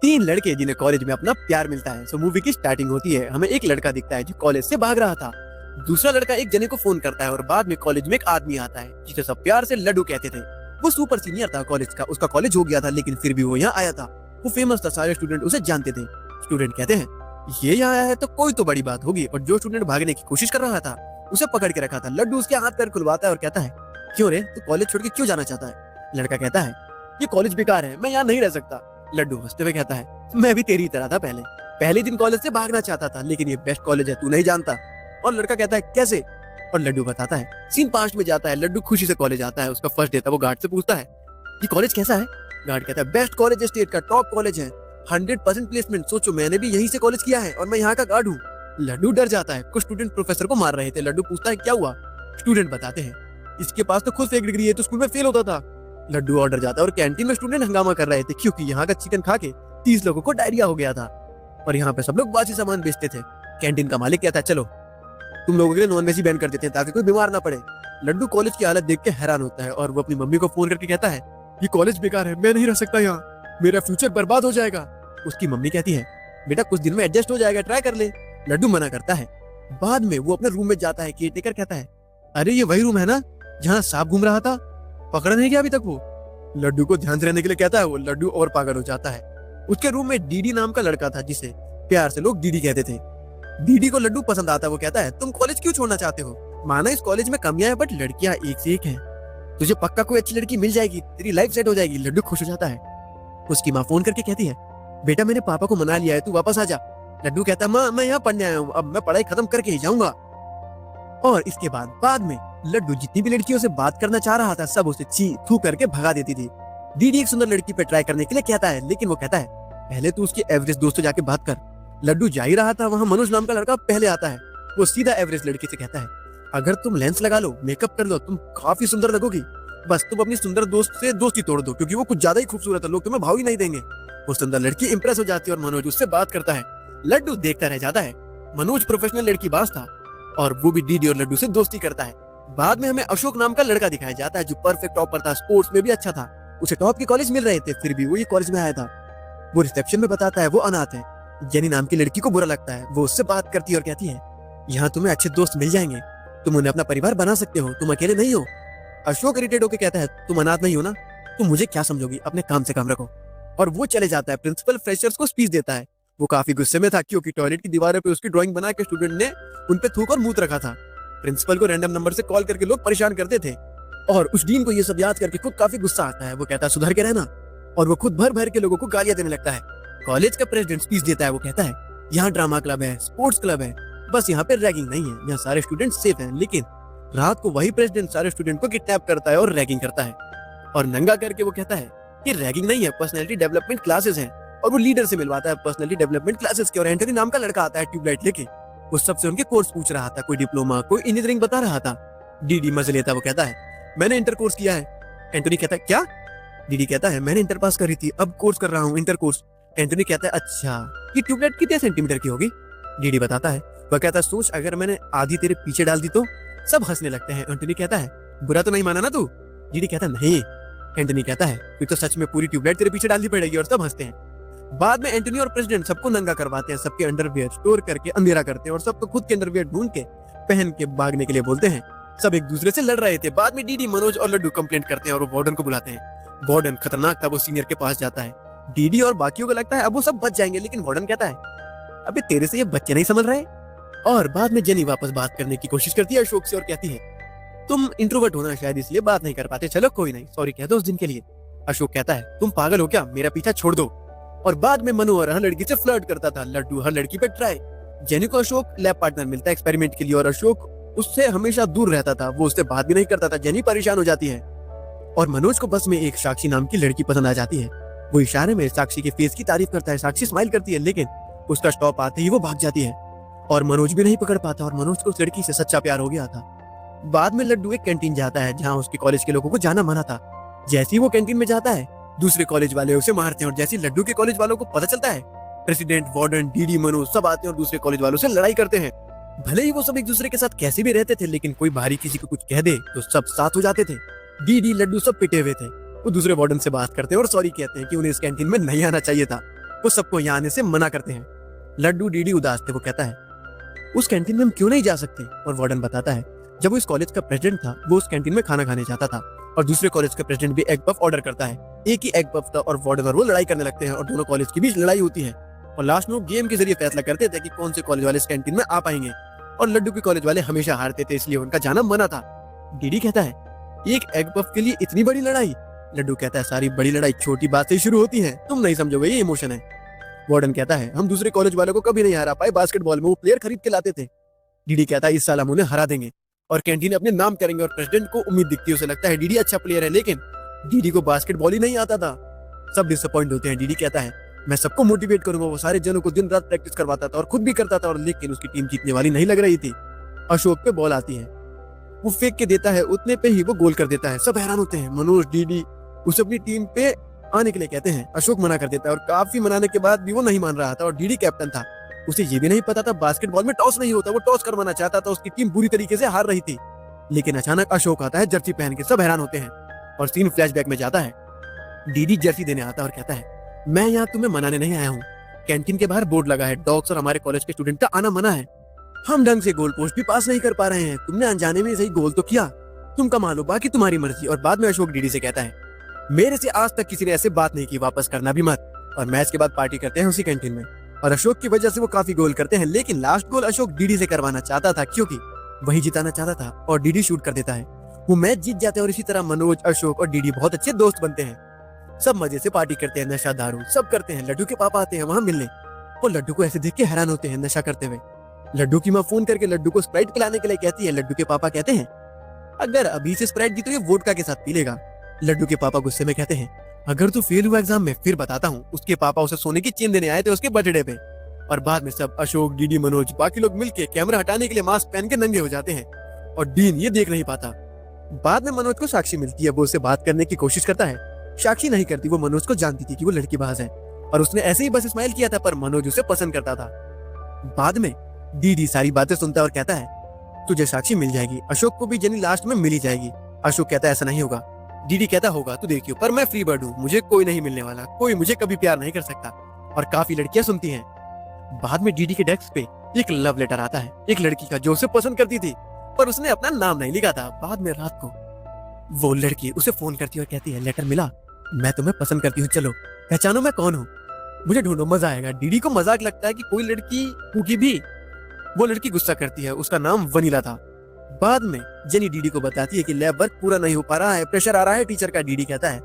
तीन लड़के जिन्हें कॉलेज में अपना प्यार मिलता है। सो मूवी की स्टार्टिंग होती है, हमें एक लड़का दिखता है जो कॉलेज से भाग रहा था। दूसरा लड़का एक जने को फोन करता है और बाद में कॉलेज में एक आदमी आता है जिसे सब प्यार से लड्डू कहते थे। वो सुपर सीनियर था कॉलेज का, उसका कॉलेज हो गया था लेकिन फिर भी वो यहाँ आया था। वो फेमस था, सारे स्टूडेंट उसे जानते थे। स्टूडेंट कहते हैं ये यहाँ आया है तो कोई तो बड़ी बात होगी। और जो स्टूडेंट भागने की कोशिश कर रहा था उसे पकड़ के रखा था। लड्डू उसके हाथ पैर खुलवाता है और कहता है क्यों रे, तू कॉलेज छोड़ के क्यों जाना चाहता है? लड़का कहता है ये कॉलेज बेकार है, मैं यहाँ नहीं रह सकता। लड्डू हंसते हुए कहता है मैं भी तेरी तरह था, पहले दिन कॉलेज से भागना चाहता था लेकिन ये बेस्ट कॉलेज है, तू नहीं जानता। और लड़का कहता है कैसे? और लड्डू बताता है। सीन पास्ट में जाता है, लड्डू खुशी से कॉलेज आता है। उसका फर्स्ट डे था। वो गार्ड से पूछता है ये कॉलेज कैसा है? गार्ड कहता है बेस्ट कॉलेज है, स्टेट का टॉप कॉलेज है, 100% प्लेसमेंट। सोचो मैंने भी यहीं से कॉलेज किया है और मैं यहाँ का गार्ड हूँ। लड्डू डर जाता है, कुछ स्टूडेंट प्रोफेसर को मार रहे थे। लड्डू पूछता है क्या हुआ? स्टूडेंट बताते हैं इसके पास तो खुद फेक डिग्री है, तो स्कूल में फेल होता था। लड्डू ऑर्डर जाता है और कैंटीन में स्टूडेंट हंगामा कर रहे थे क्योंकि यहाँ का चिकन खा के 30 लोगों को डायरिया हो गया था और यहाँ पे सब लोग बासी सामान बेचते थे। कैंटीन का मालिक कहता है चलो तुम लोगों के लिए नॉन वेज ही बैन कर देते हैं ताकि कोई बीमार ना पड़े। लड्डू कॉलेज की हालत देख के हैरान होता है और वो अपनी मम्मी को फोन करके कहता है ये कॉलेज बेकार है, मैं नहीं रह सकता यहाँ, मेरा फ्यूचर बर्बाद हो जाएगा। उसकी मम्मी कहती है बेटा कुछ दिन में एडजस्ट हो जाएगा, ट्राई कर ले। लड्डू मना करता है। बाद में वो अपने रूम में जाता है। केयरटेकर कहता है अरे ये वही रूम है ना जहाँ सांप घूम रहा था, पकड़ा नहीं गया अभी तक? वो लड्डू को ध्यान से रहने के लिए कहता है। वो लड्डू और पागल हो जाता है। उसके रूम में डीडी नाम का लड़का था जिसे प्यार से लोग डीडी कहते थे। डीडी को लड्डू पसंद आता है। वो कहता है तुम कॉलेज क्यों छोड़ना चाहते हो? माना इस कॉलेज में कमियां हैं बट लड़कियां एक से एक हैं, तुझे पक्का कोई अच्छी लड़की मिल जाएगी, तेरी लाइफ सेट हो जाएगी। लड्डू खुश हो जाता है। उसकी माँ फोन करके कहती है बेटा मैंने पापा को मना लिया है, तू वापस आ जा। लड्डू कहता है माँ मैं यहाँ पढ़ने आया हूँ, अब मैं पढ़ाई खत्म करके ही जाऊंगा। और इसके बाद में लड्डू जितनी भी लड़कियों से बात करना चाह रहा था सब उसे ची थू करके भगा देती थी। डीडी एक सुंदर लड़की पे ट्राई करने के लिए कहता है लेकिन वो कहता है पहले तू उसके एवरेज दोस्त से जाके बात कर। लड्डू जा ही रहा था, वहाँ मनोज नाम का लड़का पहले आता है। वो सीधा एवरेज लड़की से कहता है अगर तुम लेंस लगा लो, मेकअप कर लो, तुम काफी सुंदर लगोगी, बस तुम अपनी सुंदर दोस्त से दोस्ती तोड़ दो क्योंकि वो कुछ ज्यादा ही खूबसूरत है, लोग तुम्हें भाव ही नहीं देंगे। वो सुंदर लड़की इंप्रेस हो जाती है और मनोज उससे बात करता है। लड्डू देखता रह जाता है। मनोज प्रोफेशनल लड़की बाज था और वो भी डीडी और लड्डू से दोस्ती करता है। बाद में हमें अशोक नाम का लड़का दिखाया जाता है जो परफेक्ट टॉपर था, स्पोर्ट्स में भी अच्छा था। उसे टॉप के कॉलेज मिल रहे थे फिर भी वो ये कॉलेज में आया था। वो रिसेप्शन में बताता है वो अनाथ है। जेनी नाम की लड़की को बुरा लगता है। वो उससे बात करती है और कहती है यहाँ तुम्हें अच्छे दोस्त मिल जाएंगे, तुम उन्हें अपना परिवार बना सकते हो, तुम अकेले नहीं हो। अशोक इरिटेट होकर कहता है तुम अनाथ नहीं हो ना, तुम मुझे क्या समझोगी, अपने काम से काम रखो। और वो चले जाता है। प्रिंसिपल फ्रेशर्स को स्पीच देता है। वो काफी गुस्से में था क्योंकि टॉयलेट की दीवारों पे उसकी ड्राइंग बना के स्टूडेंट ने उन पे थूक और मूत रखा था। प्रिंसिपल को रैंडम नंबर से कॉल करके लोग परेशान करते थे और उस डीन को ये सब याद करके खुद काफी गुस्सा आता है। वो कहता है सुधर के रहना और वो खुद भर भर के लोगों को गालियां देने लगता है। कॉलेज का प्रेसिडेंट स्पीच देता है। वो कहता है यहाँ ड्रामा क्लब है, स्पोर्ट्स क्लब है, बस यहाँ पे रैगिंग नहीं है, यहाँ सारे स्टूडेंट सेफ हैं। लेकिन रात को वही प्रेसिडेंट सारे स्टूडेंट को किडनैप करता है और रैगिंग करता है और नंगा करके वो कहता है ये रैगिंग नहीं है, पर्सनैलिटी डेवलपमेंट क्लासेस हैं। और वो लीडर से मिलवाता है पर्सनैलिटी डेवलपमेंट क्लासेस के। और एंटनी नाम का लड़का आता है ट्यूबलाइट लेके। वो सबसे उनके कोर्स पूछ रहा था, कोई डिप्लोमा कोई इंजीनियरिंग बता रहा था। डीडी मजे लेता। वो कहता है मैंने इंटर कोर्स किया है। एंटनी कहता है क्या? डीडी कहता है मैंने इंटर पास करी थी, अब कोर्स कर रहा हूँ इंटर कोर्स। एंटनी कहता है अच्छा ये ट्यूबलाइट कितने सेंटीमीटर की होगी? डीडी बताता है। वह कहता है सोच अगर मैंने आधी तेरे पीछे डाल दी तो? सब हंसने लगते हैं। एंटनी कहता है बुरा तो नहीं माना ना तू? डीडी कहता है नहीं। एंटनी कहता है फिर तो सच में पूरी ट्यूबलाइट तेरे पीछे डालनी पड़ेगी। और सब हंसते हैं। बाद में एंटनी और प्रेसिडेंट सबको नंगा करवाते हैं, सबके अंडरवियर स्टोर करके अंधेरा करते हैं और सबको खुद के अंडरवियर ढूंढ के पहन के भागने के लिए बोलते हैं। सब एक दूसरे से लड़ रहे थे। बाद में डीडी मनोज और लड्डू कंप्लेंट करते हैं और वो वार्डन को बुलाते हैं। वार्डन खतरनाक था। वो सीनियर के पास जाता है। डीडी और बाकियों को लगता है अब वो सब बच जाएंगे लेकिन वार्डन कहता है अबे तेरे से ये बच्चे नहीं समझ रहे। और बाद में जेनी वापस बात करने की कोशिश करती है अशोक से और कहती है तुम इंट्रोवर्ट होना शायद इसलिए बात नहीं कर पाते, चलो कोई नहीं, सॉरी कह दो उस दिन के लिए। अशोक कहता है तुम पागल हो क्या, मेरा पीछा छोड़ दो। और बाद में मनु हर लड़की से फ्लर्ट करता था। लड्डू हर लड़की पे ट्राई। जेनी को अशोक लैब पार्टनर मिलता है एक्सपेरिमेंट के लिए और अशोक उससे हमेशा दूर रहता था। वो उससे बात भी नहीं करता था। जेनी परेशान हो जाती है और मनोज को बस में एक साक्षी नाम की लड़की पसंद आ जाती है। वो इशारे में साक्षी के फेस की तारीफ करता है। साक्षी स्माइल करती है लेकिन उसका स्टॉप आते ही वो भाग जाती है और मनोज भी नहीं पकड़ पाता और मनोज को उस लड़की से सच्चा प्यार हो गया था। बाद में लड्डू एक कैंटीन जाता है जहाँ उसके कॉलेज के लोगों को जाना मना था। जैसे ही वो कैंटीन में जाता है दूसरे कॉलेज वाले उसे मारते हैं और जैसे लड्डू के कॉलेज वालों को पता चलता है प्रेसिडेंट वार्डन डीडी मनोज सब आते हैं और दूसरे कॉलेज वालों से लड़ाई करते हैं। भले ही वो सब एक दूसरे के साथ कैसे भी रहते थे लेकिन कोई बाहरी किसी को कुछ कह दे तो सब साथ हो जाते थे। डीडी लड्डू सब पिटे हुए थे। वो दूसरे वार्डन से बात करते हैं और सॉरी कहते हैं कि उन्हें इस कैंटीन में नहीं आना चाहिए था। वो सबको यहाँ आने से मना करते हैं। लड्डू डीडी उदास थे। वो कहता है उस कैंटीन में हम क्यों नहीं जा सकते। और वार्डन बताता है जब वो इस कॉलेज का प्रेसिडेंट था वो उस कैंटीन में खाना खाने जाता था और दूसरे कॉलेज का प्रेसिडेंट भी एग पफ ऑर्डर करता है। एक ही एग पफ था और वार्डन और वो लड़ाई करने लगते हैं और दोनों कॉलेज के बीच लड़ाई होती है और लास्ट में वो गेम के जरिए फैसला करते थे कि कौन से कॉलेज वाले इस कैंटीन में आ पाएंगे और लड्डू के कॉलेज वाले हमेशा हारते थे इसलिए उनका जाना मना था। डीडी कहता है एक एग पफ के लिए इतनी बड़ी लड़ाई। लड्डू कहता है सारी बड़ी लड़ाई छोटी बात से शुरू होती है, तुम नहीं समझोगे, ये इमोशन है। वार्डन कहता है हम दूसरे कॉलेज वालों को कभी नहीं हरा पाए बास्केटबॉल में, वो प्लेयर खरीद के लाते थे। डीडी कहता है इस साल हम उन्हें हरा देंगे और कैंटीन अपने नाम करेंगे और प्रेसिडेंट को उम्मीद दिखती है, उसे लगता है डीडी अच्छा प्लेयर है, लेकिन डीडी को बास्केटबॉल ही नहीं आता था। सब डिसअपॉइंट होते हैं। डीडी कहता है मैं सबको मोटिवेट करूंगा, वो सारे जनों को दिन रात प्रैक्टिस करवाता था और खुद भी करता था और लेकिन उसकी टीम जीतने वाली नहीं लग रही थी। अशोक पे बॉल आती है, वो फेंक के देता है, उतने पे ही वो गोल कर देता है। सब हैरान होते हैं। मनोज डीडी उसे अपनी टीम पे आने के लिए कहते हैं। अशोक मना कर देता है और काफी मनाने के बाद भी वो नहीं मान रहा था और डीडी कैप्टन था, उसे ये भी नहीं पता था बास्केटबॉल में टॉस नहीं होता। वो टॉस करवाना चाहता था, उसकी टीम बुरी तरीके से हार रही थी। लेकिन अचानक अशोक आता है जर्सी पहन के, सब हैरान होते हैं और सीन फ्लैशबैक में जाता है। डीडी जर्सी देने आता है और कहता है मैं यहाँ तुम्हें मनाने नहीं आया हूँ, कैंटीन के बाहर बोर्ड लगा है डॉग्स और हमारे कॉलेज के स्टूडेंट का आना मना है, हम ढंग से गोल पोस्ट भी पास नहीं कर पा रहे हैं, तुमने अनजाने में सही गोल तो किया, तुम कमा लो, बाकी तुम्हारी मर्जी। और बाद में अशोक डीडी से कहता है मेरे से आज तक किसी ने ऐसे बात नहीं की, वापस करना भी मत। और मैच के बाद पार्टी करते हैं उसी कैंटीन में और अशोक की वजह से वो काफी गोल करते हैं, लेकिन लास्ट गोल अशोक डीडी से करवाना चाहता था क्योंकि वही जिताना चाहता था और डीडी शूट कर देता है। वो मैच जीत जाते हैं और इसी तरह मनोज, अशोक और डीडी बहुत अच्छे दोस्त बनते हैं। सब मजे से पार्टी करते हैं, नशा दारू सब करते हैं। लड्डू के पापा आते हैं वहाँ मिलने, वो लड्डू को ऐसे देख के हैरान होते हैं नशा करते हुए। लड्डू की माँ फोन करके लड्डू को स्प्राइट पिलाने के लिए कहती है। लड्डू के पापा कहते हैं अगर अभी से स्प्राइट दी तो ये वोडका के साथ पी लेगा। लड्डू के पापा गुस्से में कहते हैं अगर तू फेल हुआ एग्जाम में फिर बताता हूँ। उसके पापा उसे सोने की चेन देने आए थे उसके बर्थडे पे। और बाद में सब अशोक, डीडी, मनोज बाकी लोग मिलके कैमरा हटाने के लिए मास्क पहन के नंगे हो जाते हैं और डीन ये देख नहीं पाता। बाद में मनोज को साक्षी मिलती है, वो उससे बात करने की कोशिश करता है, साक्षी नहीं करती, वो मनोज को जानती थी कि वो लड़कीबाज है और उसने ऐसे ही बस स्माइल किया था, पर मनोज उसे पसंद करता था। बाद में डीडी सारी बातें सुनता है और कहता है तुझे साक्षी मिल जाएगी, अशोक को भी जेनी लास्ट में मिल ही जाएगी। अशोक कहता है ऐसा नहीं होगा। डीडी कहता होगा तू देखियो, पर मैं फ्री बर्ड हूँ, मुझे कोई नहीं मिलने वाला, कोई मुझे कभी प्यार नहीं कर सकता। और काफी लड़कियां सुनती हैं। बाद में डीडी के डेस्क पे एक लव लेटर आता है, एक लड़की का जो उसे पसंद करती थी पर उसने अपना नाम नहीं लिखा था। बाद में रात को वो लड़की उसे फोन करती है और कहती है लेटर मिला, मैं तुम्हें पसंद करती हूँ, चलो पहचानो मैं कौन हूँ, मुझे ढूंढो, मजा आएगा। डीडी को मजाक लगता है कि कोई लड़की कुकी भी। वो लड़की गुस्सा करती है, उसका नाम वनीला था। बाद में जेनी डीडी को बताती है कि लैब वर्क पूरा नहीं हो पा रहा है, प्रेशर आ रहा है टीचर का। डीडी कहता है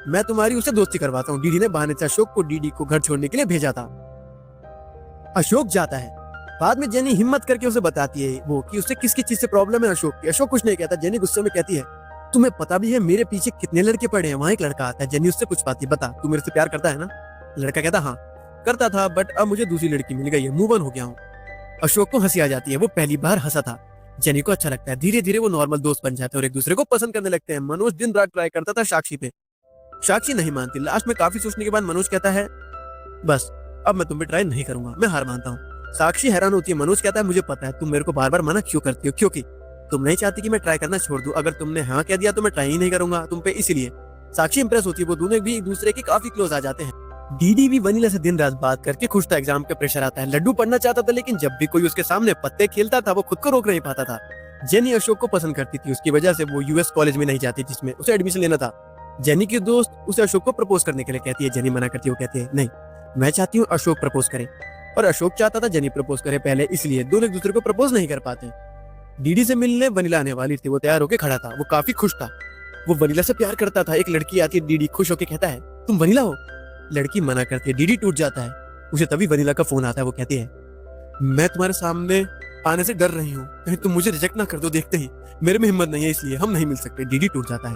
मैं तुम्हारी उससे दोस्ती करवाता हूँ। डीडी ने बहाने से अशोक को डीडी को घर छोड़ने के लिए भेजा था। अशोक जाता है। बाद में जेनी हिम्मत करके उसे बताती है वो कि उसे किसकी चीज से प्रॉब्लम है अशोक की। अशोक कुछ नहीं कहता। जेनी गुस्से में कहती है तुम्हें पता भी है मेरे पीछे कितने लड़के पड़े हैं। वहाँ एक लड़का आता है, जेनी उससे पूछती है बता तू मेरे से प्यार करता है ना। लड़का कहता हाँ करता था, बट अब मुझे दूसरी लड़की मिल गई है, मूव ऑन हो गया हूँ। अशोक को हंसी आ जाती है, वो पहली बार हंसा था। जेनी को अच्छा लगता है, धीरे धीरे वो नॉर्मल दोस्त बन जाते हैं और एक दूसरे को पसंद करने लगते हैं। मनोज दिन रात ट्राई करता था साक्षी पे, साक्षी नहीं मानती। लास्ट में काफी सोचने के बाद मनोज कहता है बस अब मैं तुम पे ट्राई नहीं करूंगा, मैं हार मानता हूँ। साक्षी हैरान होती है। मनोज कहता है मुझे पता है तुम मेरे को बार बार मना क्यों करती हो, क्योंकि तुम नहीं चाहती कि मैं ट्राई करना छोड़ दूं। अगर तुमने हाँ कह दिया तो मैं ट्राई ही नहीं करूंगा तुम पे, इसीलिए। साक्षी इंप्रेस होती है, वो दोनों भी एक दूसरे के काफी क्लोज आ जाते हैं। डीडी भी वनीला से दिन रात बात करके खुश था। एग्जाम का प्रेशर आता है। लड्डू पढ़ना चाहता था, लेकिन जब भी कोई उसके सामने पत्ते खेलता था वो खुद को रोक नहीं पाता था। जेनी अशोक को पसंद करती थी, उसकी वजह से वो यूएस कॉलेज में नहीं जाती जिसमें उसे एडमिशन लेना था। जेनी की दोस्त उसे अशोक को प्रपोज करने के लिए कहती है, जेनी मना करती है। वो कहती है नहीं मैं चाहती हूँ अशोक प्रपोज करे, और अशोक चाहता था जेनी प्रपोज करे पहले, इसलिए दोनों एक दूसरे को प्रपोज नहीं कर पाते। डीडी से मिलने वनीला आने वाली थी, वो तैयार होकर खड़ा था, वो काफी खुश था। वो वनीला से प्यार करता था। एक लड़की आती है, डीडी खुश होकर कहता है तुम वनीला हो। लड़की मना करती है, डीडी टूट जाता है। उसे तभी वनीला का फोन आता है, वो कहती है मैं तुम्हारे सामने आने से डर रही हूँ, कहीं तुम मुझे रिजेक्ट ना कर दो। देखते ही मेरे में हिम्मत नहीं है, इसलिए हम नहीं मिल सकते। डीडी टूट जाता है।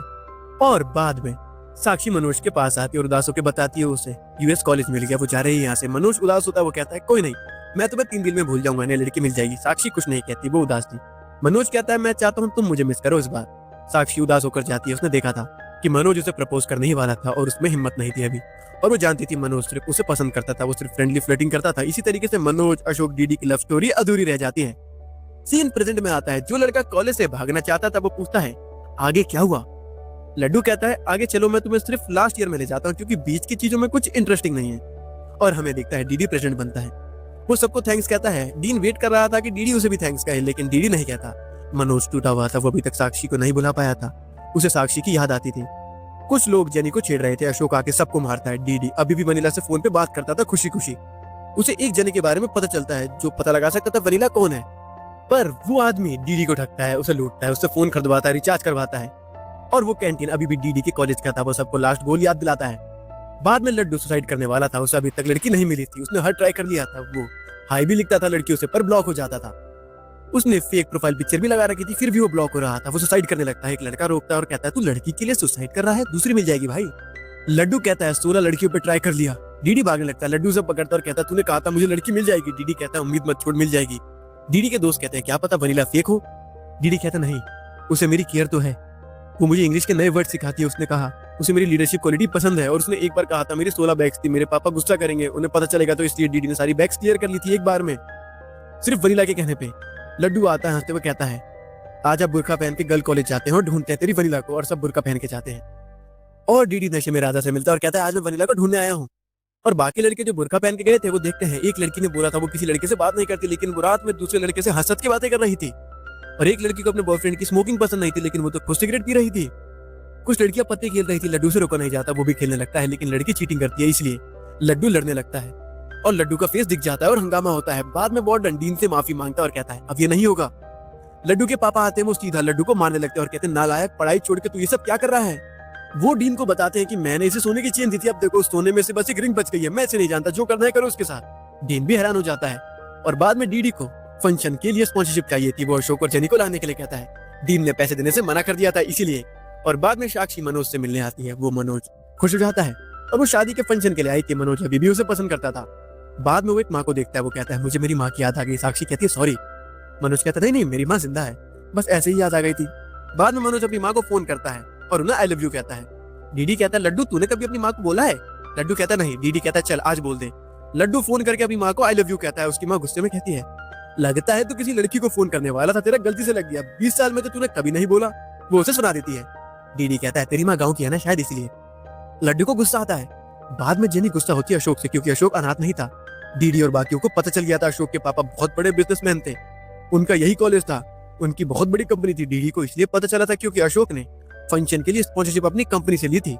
और बाद में साक्षी मनोज के पास आती है और उदास होकर बताती है उसे यूएस कॉलेज मिल गया, वो जा रही है यहाँ से। मनोज उदास होता है, वो कहता है कोई नहीं, मैं तुम्हें 3 दिन में भूल जाऊंगा, नई लड़की मिल जाएगी। साक्षी कुछ नहीं कहती, वो उदास थी। मनोज कहता है मैं चाहता हूँ तुम मुझे मिस करो इस बार। साक्षी उदास होकर जाती है। उसने देखा था कि मनोज उसे प्रपोज करने ही वाला था और उसमें हिम्मत नहीं थी अभी, और वो जानती थी मनोज सिर्फ उसे पसंद करता था, वो सिर्फ फ्रेंडली फ्लर्टिंग करता था। इसी तरीके से मनोज, अशोक, डीडी की लव स्टोरी अधूरी रह जाती है। सीन प्रेजेंट में आता है। जो लड़का कॉलेज से भागना चाहता था वो पूछता है आगे क्या हुआ। लड्डू कहता है आगे चलो, मैं तुम्हें सिर्फ लास्ट ईयर में ले जाता हूँ क्योंकि बीच की चीजों में कुछ इंटरेस्टिंग नहीं है। और हमें दिखता है डीडी प्रेसिडेंट बनता है। वो सबको थैंक्स कहता है। डीन वेट कर रहा था कि डीडी उसे भी थैंक्स कहे, लेकिन डीडी नहीं कहता। मनोज टूटा हुआ था, वो अभी तक साक्षी को नहीं बुला पाया था। उसे साक्षी की याद आती थी। कुछ लोग जेनी को छेड़ रहे थे। अशोक आके सबको मारता है। डीडी अभी भी वनीला से फोन पे बात करता था खुशी खुशी। उसे एक जने के बारे में पता चलता है जो पता लगा सकता था वनीला कौन है, पर वो आदमी डीडी को ठगता है, उसे लूटता है, उससे फोन खरीदवाता है, रिचार्ज करवाता है। और वो कैंटीन अभी भी डीडी के कॉलेज का था। वो सबको लास्ट गोल याद दिलाता है। बाद में लड्डू सुसाइड करने वाला था। उसे अभी तक लड़की नहीं मिली थी। उसने हर ट्राई कर लिया था। वो हाई भी लिखता था लड़कियों से, पर ब्लॉक हो जाता था। उसने फेक प्रोफाइल पिक्चर भी लगा रखी थी, फिर भी वो ब्लॉक हो रहा था। वो सुसाइड करने लगता है। एक लड़का रोकता है और कहता है तू लड़की के लिए सुसाइड कर रहा है, दूसरी मिल जाएगी भाई। लड्डू कहता है 16 लड़कियों पे ट्राई कर लिया। डीडी भागने लगता है। लड्डू से पकड़ता और कहता है तूने कहा था मुझे लड़की मिल जाएगी। डीडी कहता है उम्मीद मत छोड़, मिल जाएगी। डीडी के दोस्त कहते हैं क्या पता वनीला फेक हो। डीडी कहता नहीं, उसे मेरी केयर तो है, वो मुझे इंग्लिश के नए वर्ड सिखाती है। उसने कहा उसे मेरी लीडरशिप क्वालिटी पसंद है, और उसने एक बार कहा था मेरी 16 बैग्स थी, मेरे पापा गुस्सा करेंगे, उन्हें पता चलेगा, तो इसलिए डीडी ने सारी बैग्स क्लियर कर ली थी एक बार में, सिर्फ वनीला के कहने पे। लड्डू आता है हंसते हुए कहता है आज आप बुर्का पहन के गर्ल कॉलेज जाते हैं और ढूंढते हैं तेरी वनीला को, और सब बुर्का पहन के जाते हैं। और डीडी नशे में राधा से मिलता है और कहता है आज मैं वनीला को ढूंढने आया हूँ। और बाकी लड़के जो बुर्का पहन के गए थे वो देखते हैं एक लड़की ने बोला था वो किसी लड़के से बात नहीं करती, लेकिन वो रात में दूसरे लड़के से हंस के बातें कर रही थी। और एक लड़की को अपने बॉयफ्रेंड की स्मोकिंग पसंद नहीं थी, लेकिन वो तो खुद सिगरेट पी रही थी। कुछ लड़कियां पत्ते खेल रही थी। लड्डू से रोका नहीं जाता, वो भी खेलने लगता है, लेकिन लड़की चीटिंग करती है, इसलिए लड्डू लड़ने लगता है और लड्डू का फेस दिख जाता है और हंगामा होता है। बाद में वार्डन डीन से माफी मांगता है और कहता है अब ये नहीं होगा। लड्डू के पापा आते हैं, वो सीधा लड्डू को मारने लगते हैं और कहते हैं नालायक, पढ़ाई छोड़ के तू ये सब क्या कर रहा है। वो डीन को बताते हैं कि मैंने इसे सोने की चेन दी थी, अब देखो सोने में से बस एक रिंग बच गई है, मैं इसे नहीं जानता, जो करना है करो उसके साथ। डीन भी हैरान हो जाता है। और बाद में डीडी को फंक्शन के लिए स्पॉन्सरशिप चाहिए थी, वो अशोक और जेनी को लाने के लिए कहता है। डीन ने पैसे देने से मना कर दिया था इसीलिए। और बाद में साक्षी मनोज से मिलने आती है। वो मनोज खुश हो जाता है और वो शादी के फंक्शन के लिए आई थी। मनोज अभी भी उसे पसंद करता था। बाद में वो एक माँ को देखता है, वो कहता है मुझे मेरी माँ की याद आ गई। साक्षी कहती है सॉरी। मनोज कहता है नहीं मेरी माँ जिंदा है, बस ऐसे ही याद आ गई थी। बाद में मनोज अपनी माँ को फोन करता है और उन्हें आई लव यू कहता है। डीडी कहता है लड्डू तूने कभी अपनी माँ को बोला है। लड्डू कहता नहीं। डीडी कहता है चल आज बोल दे। लड्डू फोन करके अपनी माँ को आई लव यू कहता है। उसकी माँ गुस्से में कहती है लगता है तू किसी लड़की को फोन करने वाला था, तेरा गलती से लग गया, 20 साल में तो तूने कभी नहीं बोला। वो उसे सुना देती है। डीडी कहता है तेरी माँ गाँव की है ना शायद इसलिए। लड्डू को गुस्सा आता है। बाद में जेनी गुस्सा होती है अशोक से, क्योंकि अशोक अनाथ नहीं था। डीडी और बाकियों को पता चल गया था अशोक के पापा बहुत बड़े बिजनेसमैन थे, उनका यही कॉलेज था, उनकी बहुत बड़ी कंपनी थी। डीडी को इसलिए पता चला था क्योंकि अशोक ने फंक्शन के लिए स्पॉन्सरशिप अपनी कंपनी से ली थी।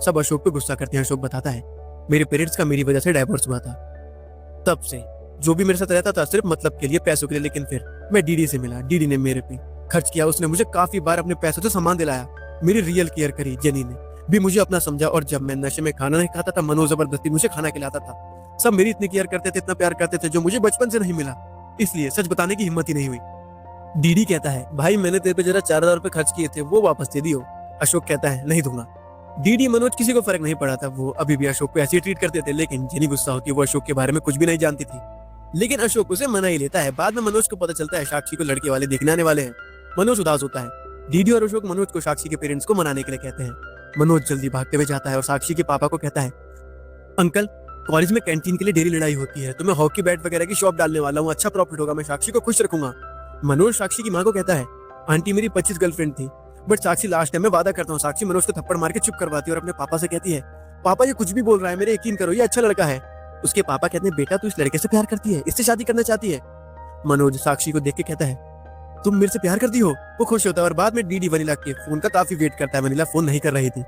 सब अशोक पे गुस्सा करते हैं। अशोक बताता है मेरे पेरेंट्स का मेरी वजह से डाइवोर्स हुआ था, तब से जो भी मेरे साथ रहता था सिर्फ मतलब के लिए, पैसों के लिए। लेकिन फिर मैं डीडी से मिला, डीडी ने मेरे पे खर्च किया, उसने मुझे काफी बार अपने पैसों से सामान दिलाया, मेरी रियल केयर करी। जेनी ने भी मुझे अपना समझा, और जब मैं नशे में खाना नहीं खाता था मनोज जबरदस्ती मुझे खाना खिलाता था। सब मेरी इतनी केयर करते थे, इतना प्यार करते थे, जो मुझे बचपन से नहीं मिला, इसलिए सच बताने की हिम्मत ही नहीं हुई। डीडी कहता है भाई मैंने तेरे पे जरा 4000 रुपए खर्च किए थे, वो वापस दे दियो। अशोक कहता है नहीं दूंगा। डीडी मनोज किसी को फर्क नहीं पड़ा था, वो अभी भी अशोक को ऐसे ट्रीट करते थे। लेकिन जेनी गुस्सा होती है, वो अशोक के बारे में कुछ भी नहीं जानती थी, लेकिन अशोक उसे मना ही लेता है। बाद में मनोज को पता चलता है साक्षी को लड़के वाले देखने आने वाले हैं। मनोज उदास होता है। डीडी और अशोक मनोज को साक्षी के पेरेंट्स को मनाने के लिए कहते हैं। मनोज जल्दी भागते हुए जाता है और साक्षी के पापा को कहता है अंकल कॉलेज में कैंटीन के लिए डेली लड़ाई होती है, तो मैं हॉकी बैट वगैरह की शॉप डालने वाला हूँ, अच्छा प्रॉफिट होगा, मैं साक्षी को खुश रखूंगा। मनोज साक्षी की माँ को कहता है आंटी मेरी 25 गर्लफ्रेंड थी, बट साक्षी लास्ट टाइम मैं वादा करता हूँ। साक्षी मनोज को थप्पड़ मार के चुप करवाती है और अपने पापा से कहती है पापा ये कुछ भी बोल रहा है, मेरे यकीन करो ये अच्छा लड़का है। उसके पापा कहते हैं बेटा तू इस लड़के से प्यार करती है, इससे शादी करना चाहती है। मनोज साक्षी को देख के कहता है तुम मेरे से प्यार करती हो। वो खुश होता है और बाद में डीडी वनीला के फोन का काफी वेट करता है। वनीला फोन नहीं कर रही थी,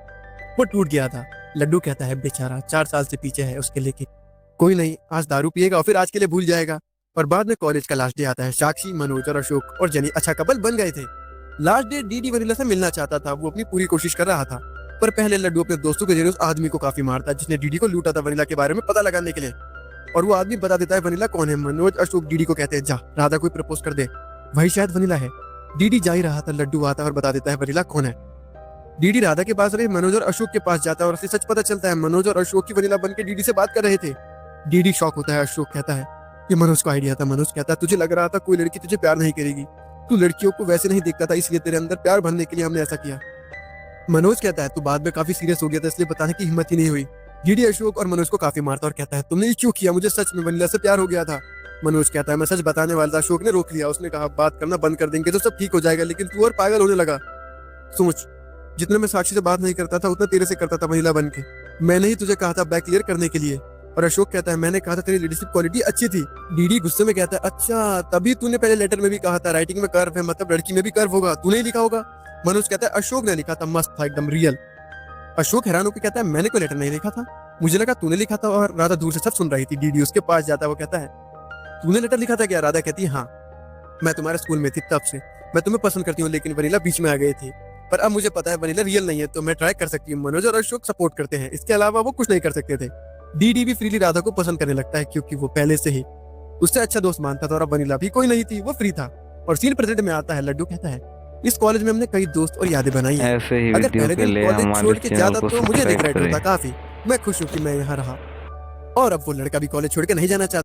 वो टूट गया था। लड्डू कहता है बेचारा 4 साल से पीछे है उसके, लेके कोई नहीं, आज दारू पिएगा और फिर आज के लिए भूल जाएगा। और बाद में कॉलेज का लास्ट डे आता है। साक्षी मनोज और अशोक और जेनी अच्छा कपल बन गए थे। लास्ट डे डीडी वनीला से मिलना चाहता था, वो अपनी पूरी कोशिश कर रहा था, पर पहले लड्डू अपने दोस्तों के जरिए उस आदमी को काफी मारता है जिसने डीडी को लूटा था वनीला के बारे में पता लगाने के लिए। और वो आदमी बता देता है वनीला कौन है। मनोज अशोक डीडी को कहते हैं जा राधा कोई प्रपोज कर दे, वही शायद वनीला है। डीडी जा ही रहा था, लड्डू आता है और बता देता है वनीला कौन है। डीडी राधा के पास रहे मनोज और अशोक के पास जाता है और उसे सच पता चलता है मनोज और अशोक की वनीला बन के डीडी से बात कर रहे थे। डीडी शॉक होता है। अशोक कहता है ये मनोज का आइडिया था। मनोज कहता है तुझे लग रहा था कोई लड़की तुझे प्यार नहीं करेगी, तू लड़कियों को वैसे नहीं देखता था, इसलिए तेरे अंदर प्यार भरने के लिए हमने ऐसा किया। मनोज कहता है तू बाद में काफी सीरियस हो गया था, इसलिए बताने की हिम्मत ही नहीं हुई। डीडी अशोक और मनोज को काफी मारता और कहता है तुमने ये क्यों किया, मुझे सच में वनीला से प्यार हो गया था। मनोज कहता है मैं सच बताने वाला था, अशोक ने रोक लिया, उसने कहा बात करना बंद कर देंगे तो सब ठीक हो जाएगा, लेकिन तू और पागल होने लगा। सोच जितना मैं साक्षी से बात नहीं करता था उतना तेरे से करता था वनीला बन के। मैंने ही तुझे कहा था बैक क्लियर करने के लिए, और अशोक कहता है मैंने कहा था तेरी लीडरशिप क्वालिटी अच्छी थी। डीडी गुस्से में कहता है अच्छा तभी तूने पहले लेटर में भी कहा था राइटिंग में कर्व है मतलब लड़की में भी कर्व होगा, तूने ही लिखा होगा। मनोज कहता है अशोक ने लिखा था, मस्त था एकदम रियल। अशोक हैरान होकर कहता है मैंने कोई लेटर नहीं लिखा था, मुझे लगा तूने लिखा था। और राधा दूर से सब सुन रही थी। डीडी उसके पास जाता है, वो कहता है तूने लेटर लिखा था क्या? राधा कहती है हाँ, मैं तुम्हारे स्कूल में थी तब से मैं तुम्हें पसंद करती हूँ, लेकिन वनीला बीच में आ गई थी, पर अब मुझे पता है वनीला रियल नहीं है तो मैं ट्राई कर सकती हूँ। मनोज और अशोक सपोर्ट करते हैं, इसके अलावा वो कुछ नहीं कर सकते थे। डीडी भी फ्रीली राधा को पसंद करने लगता है क्योंकि वो पहले से ही उससे अच्छा दोस्त मानता था और अब वनीला भी कोई नहीं थी, वो फ्री था। और सीन प्रेजेंट में आता है। लड्डू कहता है इस कॉलेज में हमने कई दोस्त और यादें बनाई हैं। ऐसे ही अगर वीडियो पहले के दिन लिए कॉलेज हमारे छोड़ के चैनल जाता को तो मुझे सब्सक्राइब रिग्रेट होता करें। काफी। मैं खुश हूँ कि मैं यहाँ रहा। और अब वो लड़का भी कॉलेज छोड़ के नहीं जाना चाहता।